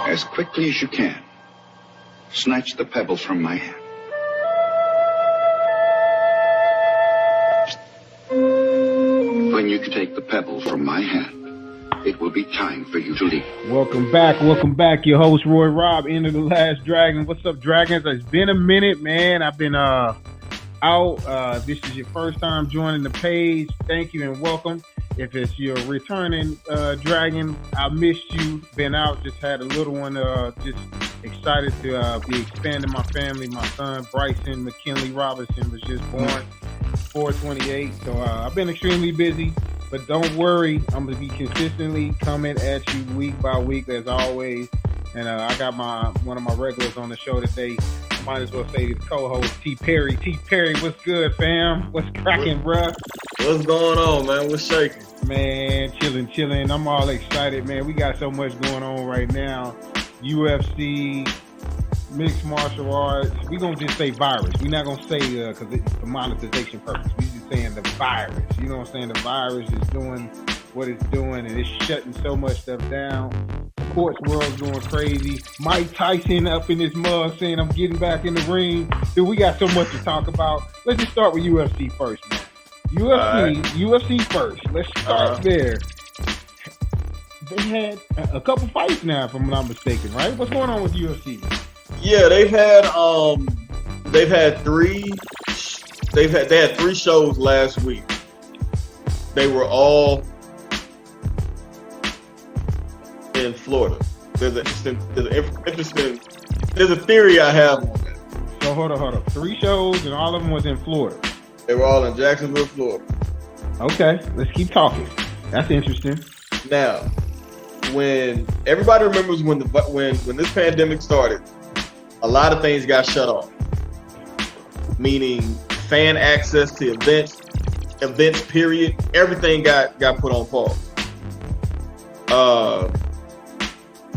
As quickly as you can, snatch the pebbles from my hand. When you take the pebbles from my hand, it will be time for you to leave. Welcome back. Your host, RoyRob, End of the Last Dragon. What's up, Dragons? It's been a minute, man. I've been out. This is your first time joining the page. Thank you and welcome. If it's your returning dragon, I missed you. Been out, just had a little one. Just excited to be expanding my family. My son, Bryson McKinley Robinson, was just born 4/28. So I've been extremely busy. But don't worry, I'm going to be consistently coming at you week by week as always. And I got one of my regulars on the show today. I might as well say the co-host, T. Perry. T. Perry, what's good, fam? What's cracking, bruh? What's going on, man? What's shaking? Man, chilling. I'm all excited, man. We got so much going on right now. UFC, mixed martial arts. We're going to just say virus. We're not going to say because it's for monetization purpose. We're just saying the virus. You know what I'm saying? The virus is doing what it's doing, and it's shutting so much stuff down. Sports world's going crazy. Mike Tyson up in his mug saying, I'm getting back in the ring. Dude, we got so much to talk about. Let's just start with UFC first, man. UFC first. Let's start there. They had a couple fights now, if I'm not mistaken, right? What's going on with UFC, man? Yeah, they had three shows last week. They were all in Florida. There's a theory I have on that. So hold on. 3 shows and all of them was in Florida. They were all in Jacksonville, Florida. Okay, let's keep talking. That's interesting. Now, when everybody remembers when this pandemic started, a lot of things got shut off. Meaning fan access to events period, everything got put on pause.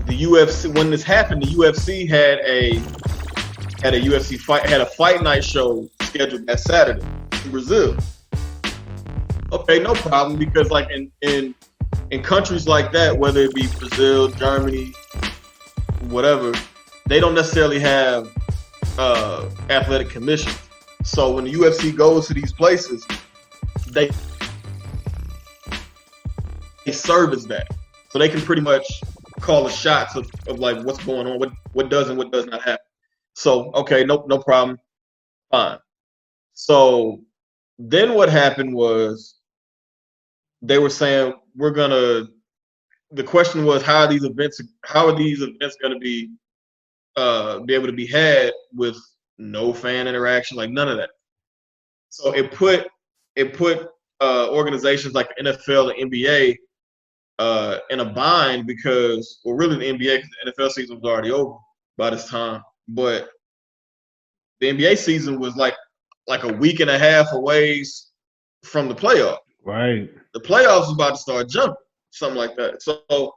The UFC, when this happened, the UFC had a fight night show scheduled that Saturday in Brazil. Okay, no problem, because like in countries like that, whether it be Brazil, Germany, whatever, they don't necessarily have athletic commissions. So when the UFC goes to these places, they serve as that. So they can pretty much call the shots of like what's going on, what does and what does not happen. So, okay, no problem. Fine. So then what happened was they were saying the question was how are these events going to be able to be had with no fan interaction, like none of that. So it put organizations like the NFL and NBA in a bind because, well, really the NBA, because the NFL season was already over by this time, but the NBA season was like a week and a half away from the playoff. Right. The playoffs was about to start jumping, something like that. So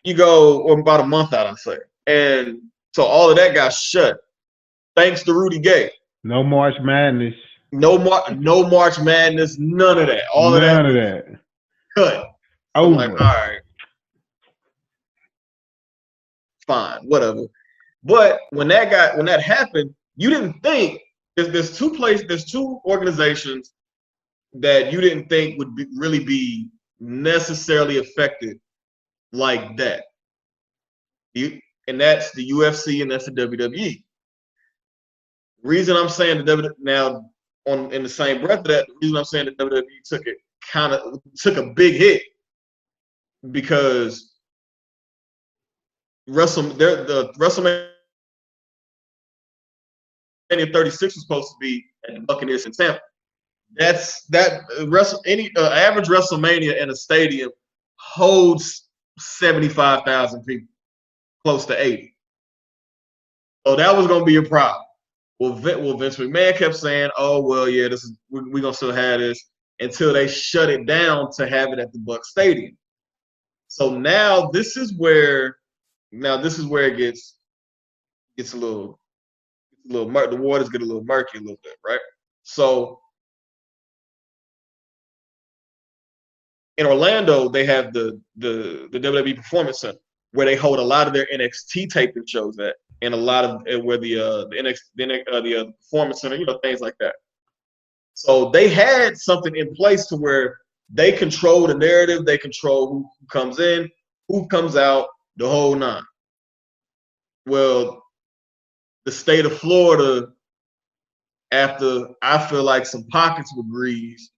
you go, or about a month out, I'd say. And so all of that got shut, thanks to Rudy Gay. No March Madness. No March Madness, none of that. None of that. Cut. Oh, I'm like, all right, fine, whatever. But when that happened, you didn't think there's two organizations that you didn't think would really be necessarily affected like that. And that's the UFC and that's the WWE. The reason I'm saying in the same breath of that, the reason I'm saying the WWE took a big hit because the WrestleMania 36 was supposed to be at the Buccaneers in Tampa. Average WrestleMania in a stadium holds 75,000 people, close to 80. So that was going to be a problem. Well, Vince McMahon kept saying, "Oh, well, yeah, we're gonna still have this," until they shut it down to have it at the Bucs Stadium. So now this is where it gets a little murky. The waters get a little murky a little bit, right? So in Orlando, they have the WWE Performance Center. where they hold a lot of their NXT taping shows at, and a lot of where the performance center, things like that. So they had something in place to where they control the narrative, they control who comes in, who comes out, the whole nine. Well, the state of Florida, after I feel like some pockets were greased,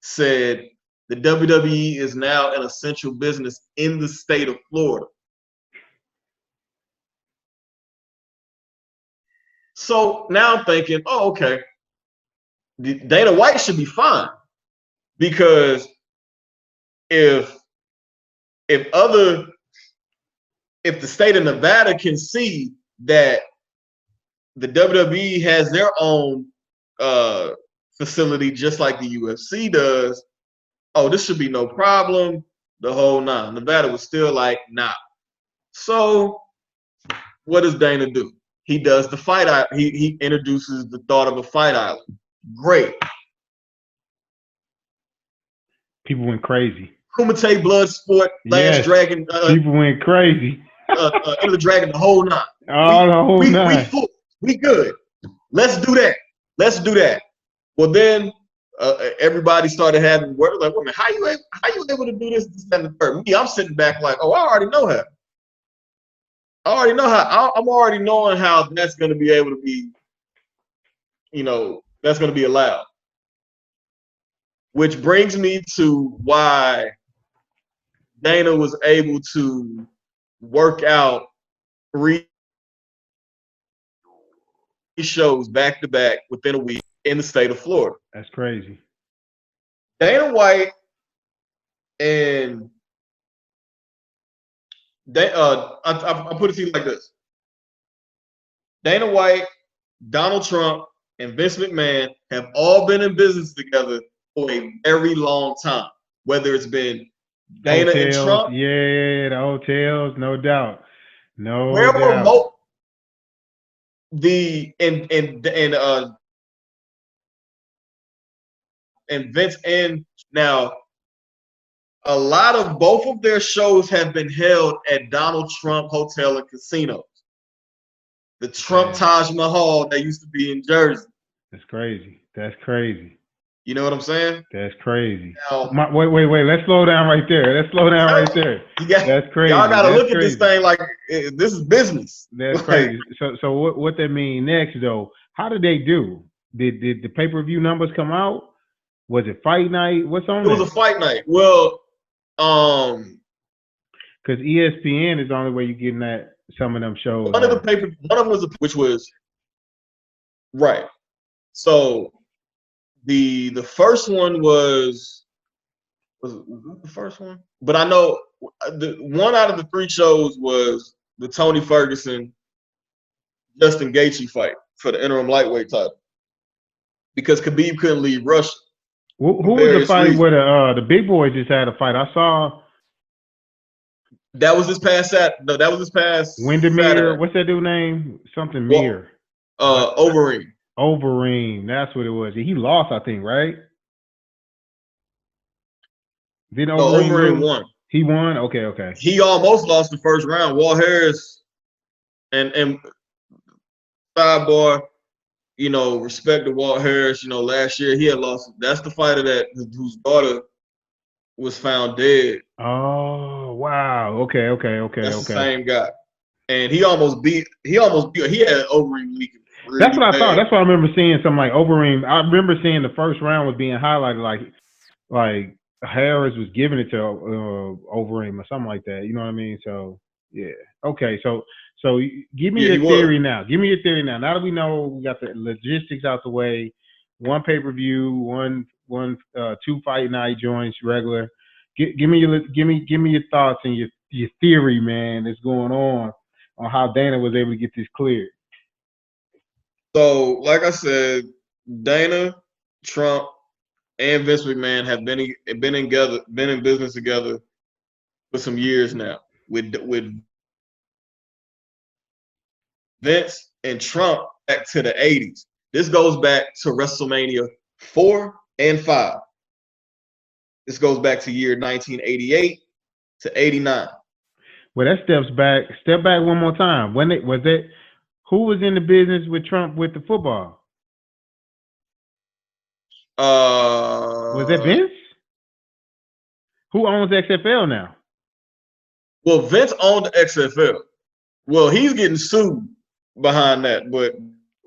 said the WWE is now an essential business in the state of Florida. So now I'm thinking, oh, okay, Dana White should be fine, because if the state of Nevada can see that the WWE has their own facility just like the UFC does, oh, this should be no problem. The whole nine. Nevada was still like, nah. So what does Dana do? He does the fight. He introduces the thought of a fight island. Great. People went crazy. Kumite Bloodsport, Last Dragon. People went crazy. Enter the Dragon, the whole nine. The whole nine. We good. Let's do that. Well, then everybody started having words like, "Woman, how you able to do this and the third?" Me, I'm sitting back like, "Oh, I already know how. I'm already knowing how that's going to be able to be, that's going to be allowed." Which brings me to why Dana was able to work out 3 shows back to back within a week in the state of Florida. That's crazy. Dana White and I put it to you like this: Dana White, Donald Trump, and Vince McMahon have all been in business together for a very long time. Whether it's been Dana and Trump, the hotels, no doubt, and Vince, and now a lot of both of their shows have been held at Donald Trump Hotel and Casinos. The Trump Taj Mahal that used to be in Jersey. That's crazy. You know what I'm saying? That's crazy. Now, wait. Let's slow down right there. That's crazy. Y'all got to look at this thing like this is business. That's crazy. So what that mean next, though? How did they do? Did the pay-per-view numbers come out? Was it fight night? What's on there? It was a fight night. Well, because ESPN is the only way you're getting that some of them shows. One of them was which was right. So the first one was that the first one? But I know the one out of the 3 shows was the Tony Ferguson Justin Gaethje fight for the interim lightweight title, because Khabib couldn't leave Russia. Who was the fight where the big boy just had a fight? I saw. That was this past Saturday. No, that was this past Windermere. Saturday. What's that dude's name? Something Mir. Overeem. Overeem. That's what it was. He lost, I think, right? Did Overeem won. He won? Okay. He almost lost the first round. Walt Harris and sidebar, respect to Walt Harris. Last year he had lost. That's the fighter whose daughter was found dead. Oh wow. Okay. That's the same guy, and he almost beat. He had Overeem leaking. Really That's what I thought. bad. That's what I remember seeing. Something like Overeem. I remember seeing the first round was being highlighted, like Harris was giving it to Overeem or something like that. You know what I mean? So yeah. Okay. So give me your theory now. Now that we know we got the logistics out the way, one pay-per-view, one 2 fight night joints regular. Give me your thoughts and your theory, man, that's going on how Dana was able to get this cleared. So, like I said, Dana, Trump, and Vince McMahon have been in business together for some years now. With Vince and Trump back to the 80s. This goes back to WrestleMania 4 and 5. This goes back to year 1988 to 89. Well, that steps back. Step back one more time. When it was it? Who was in the business with Trump with the football? Was that Uh, Vince? Who owns XFL now? well, Vince owned the XFL. Well, he's getting sued behind that, but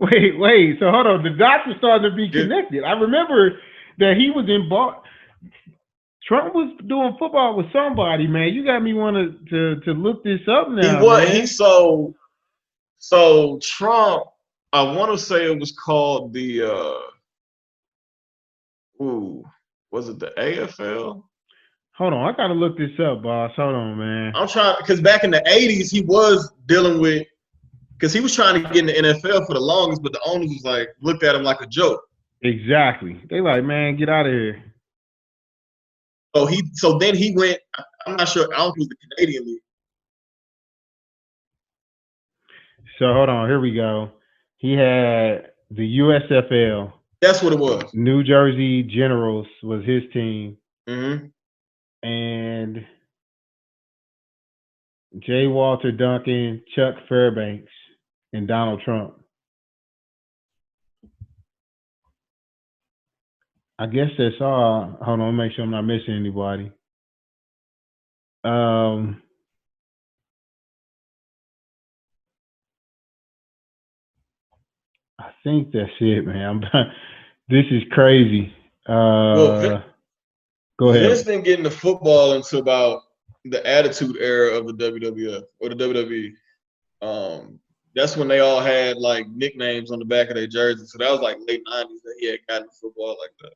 Wait. So hold on. The dots are starting to be just, connected. I remember that he was in bar. Trump was doing football with somebody, man. You got me want to look this up he now, was man. he so Trump. I want to say it was called the was it the AFL? Hold on, I gotta look this up, boss. Hold on, man. I'm trying because back in the '80s he was dealing with because he was trying to get in the NFL for the longest, but the owners was like looked at him like a joke. Exactly. They like, man, get out of here. So then he went. I'm not sure. I don't think it was the Canadian League. So hold on, here we go. He had the USFL. That's what it was. New Jersey Generals was his team. Mm-hmm. And J. Walter Duncan, Chuck Fairbanks, and Donald Trump. I guess that's all. Hold on, make sure I'm not missing anybody. I think that's it, man. This is crazy. Well, Go ahead. Vince didn't get into football until about the Attitude Era of the WWF or the WWE. That's when they all had like nicknames on the back of their jerseys. So that was like late '90s that he had gotten into football like that.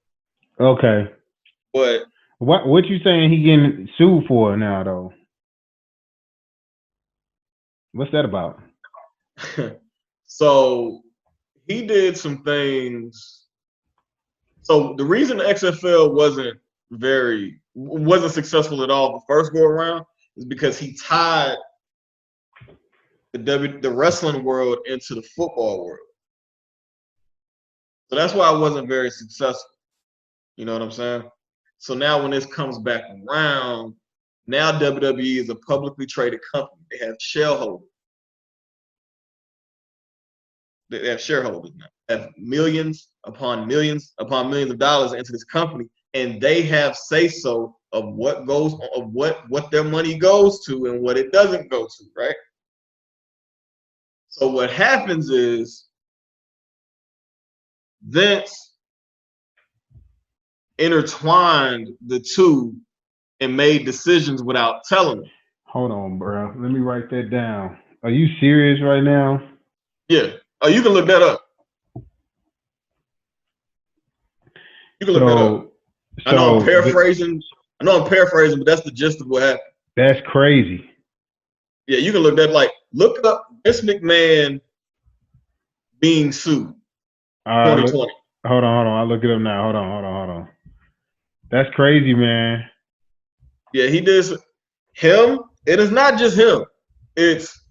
Okay. But what you saying he getting sued for now though? What's that about? So he did some things. So the reason the XFL wasn't successful at all the first go around is because he tied the wrestling world into the football world. So that's why it wasn't very successful. You know what I'm saying? So now when this comes back around, now WWE is a publicly traded company. They have shareholders. They have shareholders now. They have millions upon millions upon millions of dollars into this company, and they have say so of what goes of what their money goes to and what it doesn't go to, right? So what happens is Vince intertwined the two and made decisions without telling them. Hold on, bro. Let me write that down. Are you serious right now? Yeah. Oh, you can look that up. You can look that up. I know I'm paraphrasing. But that's the gist of what happened. That's crazy. Yeah, you can look that look up Vince McMahon being sued. 2020. Hold on. I'll look it up now. Hold on. That's crazy, man. Yeah, he did. Him. It is not just him. It's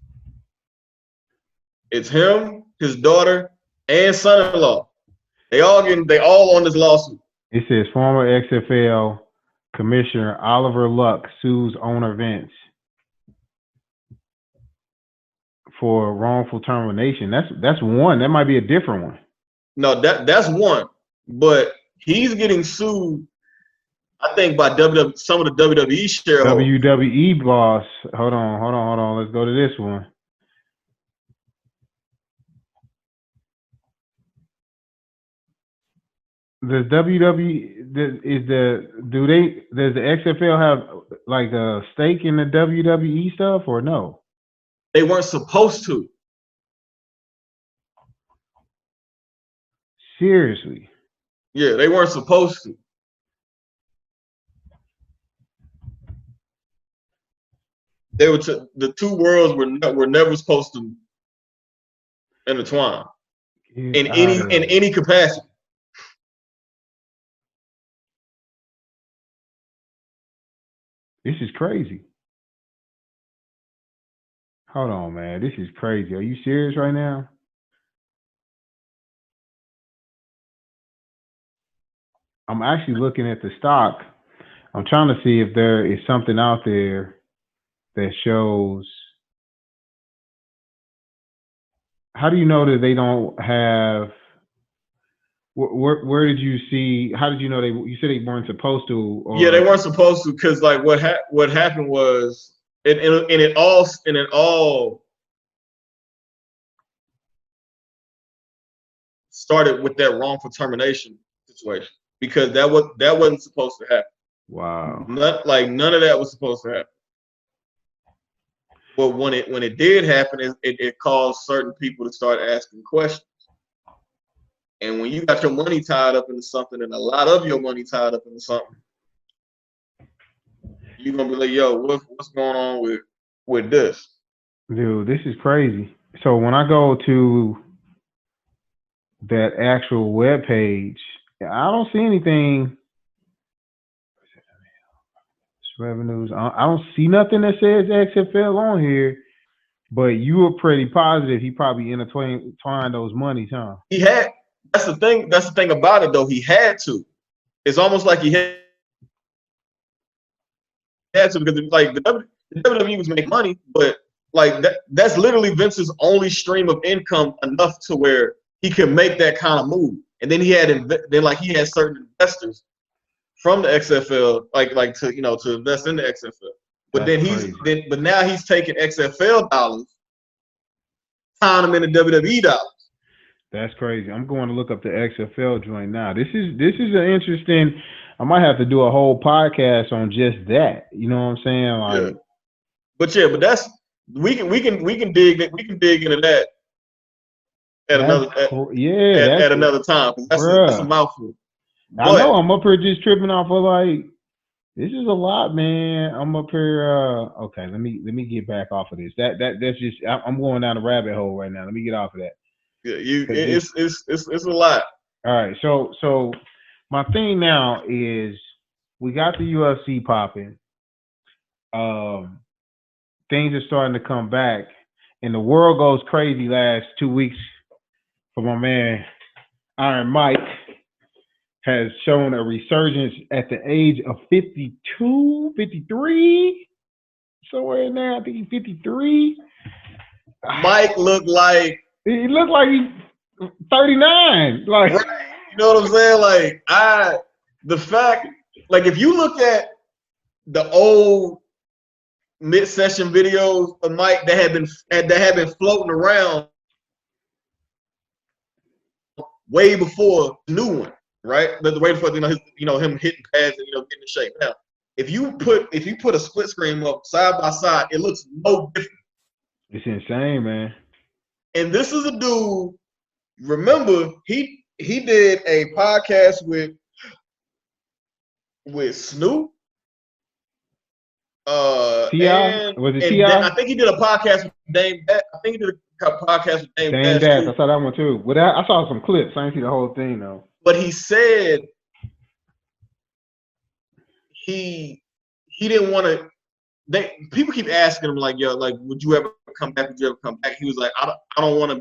him, his daughter, and son-in-law. They all on this lawsuit. It says former XFL Commissioner Oliver Luck sues owner Vince for wrongful termination. That's one. That might be a different one. No, that's one. But he's getting sued, I think, by some of the WWE shareholders. WWE boss. Hold on. Let's go to this one. Does WWE does the XFL have like a stake in the WWE stuff or no? They weren't supposed to. Seriously? Yeah, they weren't supposed to. They were the two worlds were never supposed to intertwine in any capacity. This is crazy. Hold on, man. This is crazy. Are you serious right now? I'm actually looking at the stock. I'm trying to see if there is something out there that shows. How do you know that they don't have? Where did you see? How did you know they? You said they weren't supposed to. Or, Yeah, they weren't supposed to, because like what happened was, it all started with that wrongful termination situation, because that wasn't supposed to happen. Wow. None of that was supposed to happen. But when it did happen, it caused certain people to start asking questions. And when you got your money tied up into something, and a lot of your money tied up into something, you're gonna be like, yo, what's going on with this? Dude, this is crazy. So when I go to that actual web page, I don't see anything. Revenues. I don't see nothing that says XFL on here. But you were pretty positive he probably intertwined those monies, huh? He had. That's the thing. That's the thing about it, though. He had to. It's almost like he had to, because like the WWE was making money, but like that's literally Vince's only stream of income, enough to where he could make that kind of move. And then he had certain investors from the XFL, like to invest in the XFL. But That's now he's taking XFL dollars, tying them into WWE dollars. That's crazy. I'm going to look up the XFL joint now. This is an interesting. I might have to do a whole podcast on just that. You know what I'm saying? Like, but that's we can dig into that at another time, because that's a mouthful. I know I'm up here just tripping off of like, this is a lot, man. I'm up here. Okay, let me get back off of this. That's just, I'm going down a rabbit hole right now. Let me get off of that. Yeah, it's a lot. All right, so my thing now is, we got the UFC popping. Things are starting to come back, and the world goes crazy last 2 weeks for my man Iron Mike. Has shown a resurgence at the age of 52, 53, somewhere in there. I think he's 53. Mike looked like he's 39. Like, right. You know what I'm saying? Like, the fact, like, if you look at the old mid-session videos of Mike that had been floating around way before the new one, right? The way before him hitting pads and getting in shape. Now, if you put a split screen up side by side, it looks no different. It's insane, man. And this is a dude. Remember, he did a podcast with Snoop. T.I.? Was it T.I.? I think he did a podcast with Dame Dash. I think he did a podcast with Dame Dash. I saw that one too. But I saw some clips. I didn't see the whole thing though. But he said he didn't want to. People keep asking him like, yo, like, would you ever come back? Would you ever come back? He was like, I don't want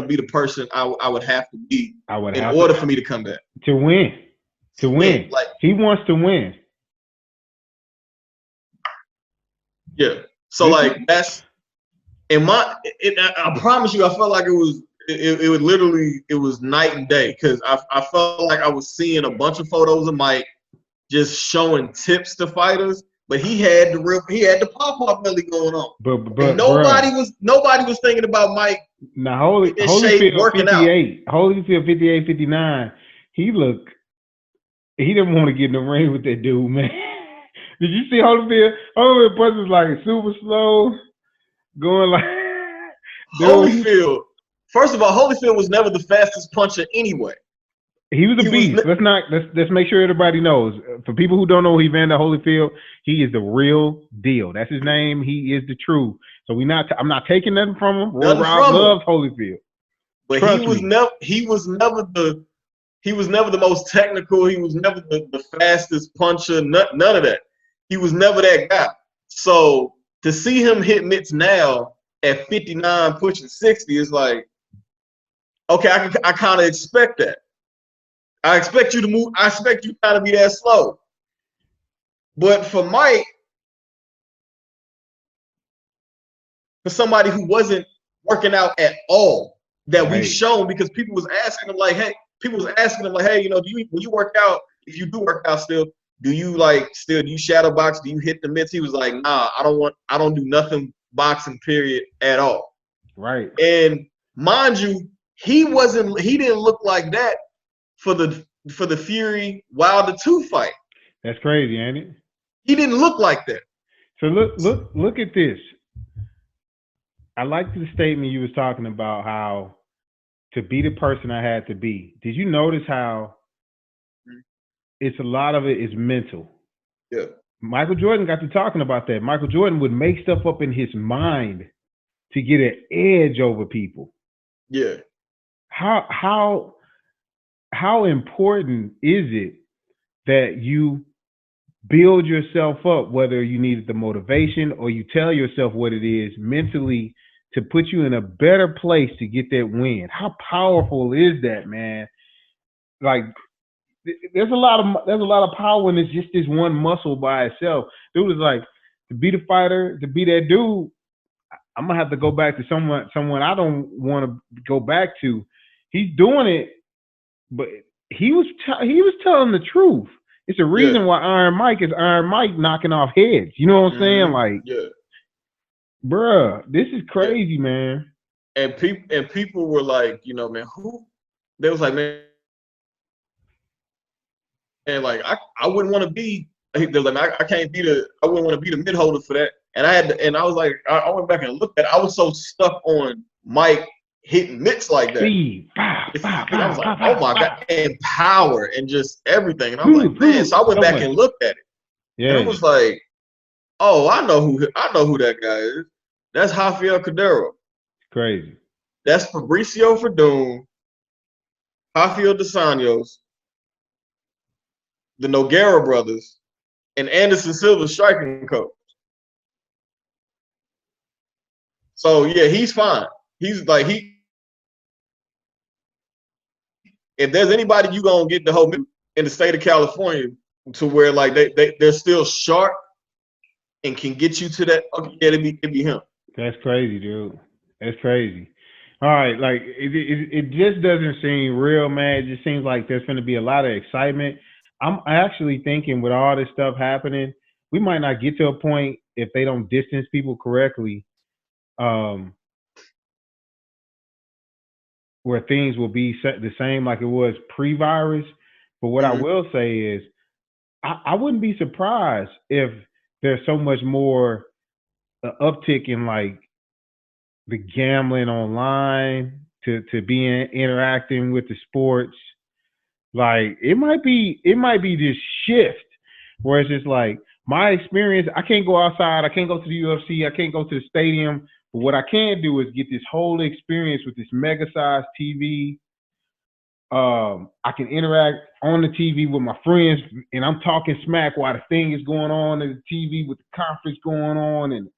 to be the person I would have to be in order for me to come back. To win. Like, he wants to win. Yeah. So like, that's I promise you, I felt like it was night and day, because I felt like I was seeing a bunch of photos of Mike just showing tips to fighters, but he had the pop belly going on. But nobody was thinking about Mike. Now Holyfield working 58, out. Holyfield 58, 59. He didn't want to get in the ring with that dude, man. Did you see Holyfield? Holyfield punches like super slow, going like Holyfield. First of all, Holyfield was never the fastest puncher anyway. He was a beast. Let's make sure everybody knows. For people who don't know Evander Holyfield, he is the real deal. That's his name. He is the truth. So I'm not taking nothing from him. RoyRob loves Holyfield. But he was never the most technical. He was never the fastest puncher. None of that. He was never that guy. So to see him hit mitts now at 59, pushing 60, is like, okay, I kind of expect that. I expect you to move. I expect you to kind of be that slow. But for Mike, for somebody who wasn't working out at all that we've Right. shown, because people was asking them like, hey, you know, when you work out, if you do work out still, do you shadow box? Do you hit the mitts? He was like, nah, I don't do nothing boxing, period, at all. Right. And mind you, he didn't look like that for the Fury Wilder 2 fight. That's crazy, ain't it? He didn't look like that. So look at this. I like the statement you was talking about, how to be the person I had to be. Did you notice how it's a lot of it is mental? Yeah. Michael Jordan got to talking about that. Michael Jordan would make stuff up in his mind to get an edge over people. Yeah. How important is it that you build yourself up, whether you needed the motivation or you tell yourself what it is mentally, to put you in a better place to get that win? How powerful is that, man? Like, there's a lot of power in just this one muscle by itself. Dude is like, to be the fighter, to be that dude, I'm gonna have to go back to someone I don't want to go back to. He's doing it, but he was telling the truth. It's a reason why Iron Mike is Iron Mike, knocking off heads. You know what I'm saying? Like, bruh, this is crazy, man. And people were like, you know, man, who? They was like, man, and like I wouldn't want to be. They're like, I wouldn't want to be the mid holder for that. And I was like, I went back and looked at it. I was so stuck on Mike hitting mitts like that. I was like, oh my God, and power and just everything. And I was like, man. So I went back and looked at it. Yeah. And it was like, oh, I know who that guy is. That's Rafael Cordero. Crazy. That's Fabricio Verdun, Rafael dos Anjos, the Nogueira brothers, and Anderson Silva's striking coach. So yeah, he's fine. He's like, if there's anybody you gonna get the whole in the state of California to where like they're still sharp and can get you to that, okay, yeah, it'd be him. That's crazy, dude. That's crazy. All right, like it just doesn't seem real, man. It just seems like there's going to be a lot of excitement. I'm actually thinking with all this stuff happening, we might not get to a point, if they don't distance people correctly, where things will be the same like it was pre-virus. But what I will say is, I wouldn't be surprised if there's so much more uptick in like the gambling online to being interacting with the sports. Like it might be this shift where it's just like, my experience, I can't go outside, I can't go to the UFC, I can't go to the stadium, but what I can do is get this whole experience with this mega size TV. I can interact on the TV with my friends, and I'm talking smack while the thing is going on in the TV with the conference going on, and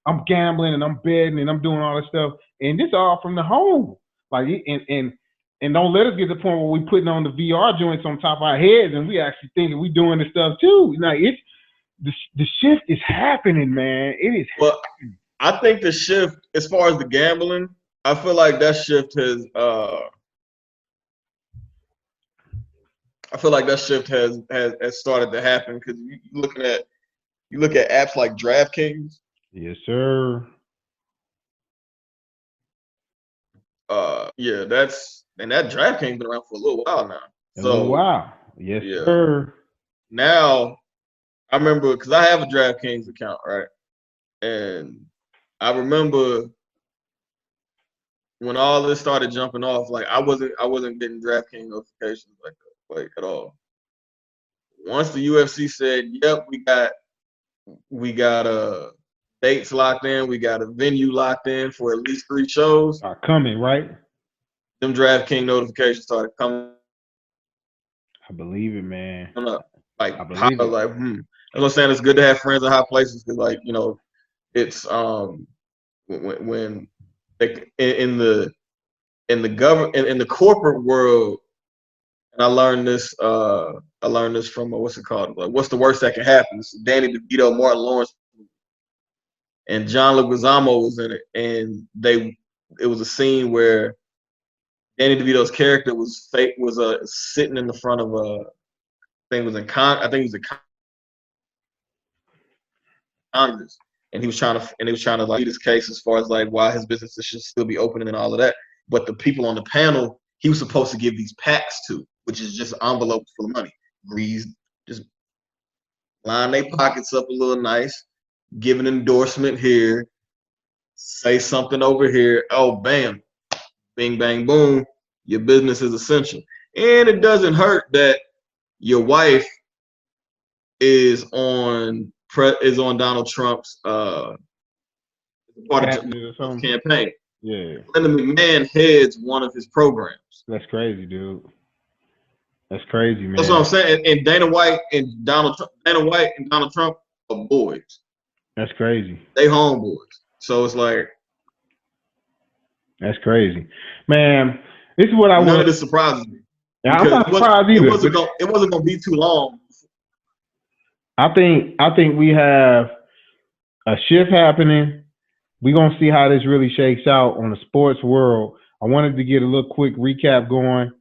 I'm gambling and I'm betting and I'm doing all this stuff, and this all from the home. Like, and don't let us get to the point where we putting on the VR joints on top of our heads and we actually thinking we doing this stuff too. Like, it's the shift is happening, man. It is. Well, I think the shift, as far as the gambling, I feel like that shift has. I feel like that shift has started to happen, because you look at apps like DraftKings. Yes, sir. Yeah, that DraftKings been around for a little while now. A little while. Yes, yeah. Sir. Now, I remember, because I have a DraftKings account, right? And I remember when all this started jumping off, like I wasn't getting DraftKings notifications like that, like at all. Once the UFC said, "Yep, we got dates locked in, we got a venue locked in for at least 3 shows," are coming, right? Them DraftKings notifications started coming. I believe it, man. Like, I believe it. Like, I'm saying, it's good to have friends in high places, because, like, you know, it's when they, in the government, in the corporate world, and I learned this from what's it called? Like, what's the worst that can happen? It's Danny DeVito, Martin Lawrence. and John Leguizamo was in it, and it was a scene where Danny DeVito's character was sitting in the front of I think it was in Congress, and he was trying to like, plead his case as far as like why his businesses should still be open and all of that. But the people on the panel, he was supposed to give these packs to, which is just envelopes full of money. Greased, just line their pockets up a little nice, give an endorsement here, say something over here. Oh, bam, bing, bang, boom. Your business is essential, and it doesn't hurt that your wife is on Donald Trump's part of the campaign. Yeah. Linda McMahon heads one of his programs. That's crazy, dude. That's crazy, man. That's what I'm saying. And Dana White and Donald Trump are boys. That's crazy. They homeboys. So it's like, that's crazy, man. This is what none of this surprises me. Yeah, I'm not surprised either. It wasn't gonna be too long. I think we have a shift happening. We're gonna see how this really shakes out on the sports world. I wanted to get a little quick recap going.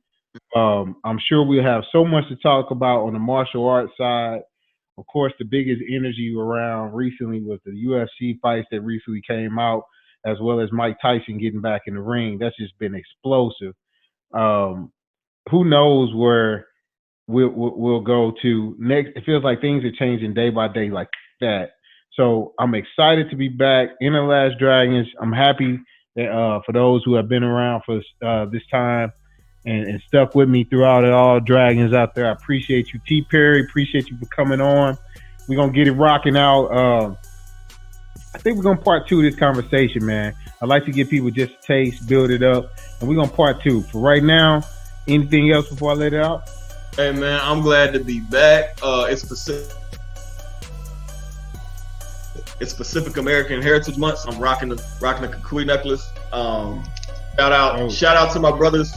I'm sure we'll have so much to talk about on the martial arts side. Of course, the biggest energy around recently was the UFC fights that recently came out, as well as Mike Tyson getting back in the ring. That's just been explosive. Who knows where we'll go to next? It feels like things are changing day by day like that. So I'm excited to be back in the Last Dragons. I'm happy that for those who have been around for this time and stuck with me throughout it all, Dragons out there. I appreciate you, T. Perry. Appreciate you for coming on. We're going to get it rocking out. I think we're going to part 2 of this conversation, man. I'd like to give people just a taste, build it up, and we're going to part 2. For right now, anything else before I let it out? Hey, man, I'm glad to be back. It's Pacific American Heritage Month, so I'm rocking the Kukui necklace. Shout out to my brothers.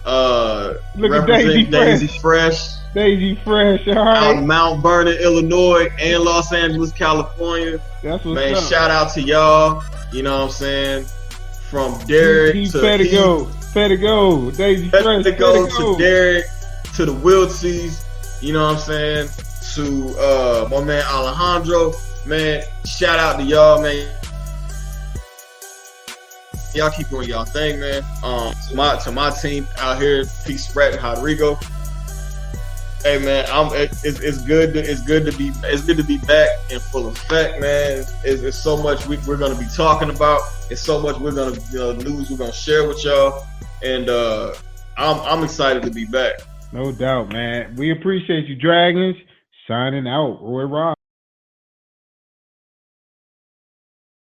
Look at Daisy Fresh. Daisy Fresh, all right. Out Mount Vernon, Illinois, and Los Angeles, California. That's what's man, up. Shout out to y'all. You know what I'm saying? From Derek to Pedigo, Daisy Fresh, Pedigo to Derek to the Wiltsies. You know what I'm saying? To my man Alejandro. Man, shout out to y'all, man. Y'all keep doing y'all thing, man. To my team out here, Peace, Sprat, and Rodrigo. Hey, man, it's good to be back in full effect, man. It's so much we're gonna be talking about. It's so much we're gonna news we're gonna share with y'all, and I'm excited to be back. No doubt, man. We appreciate you, Dragons. Signing out, RoyRob.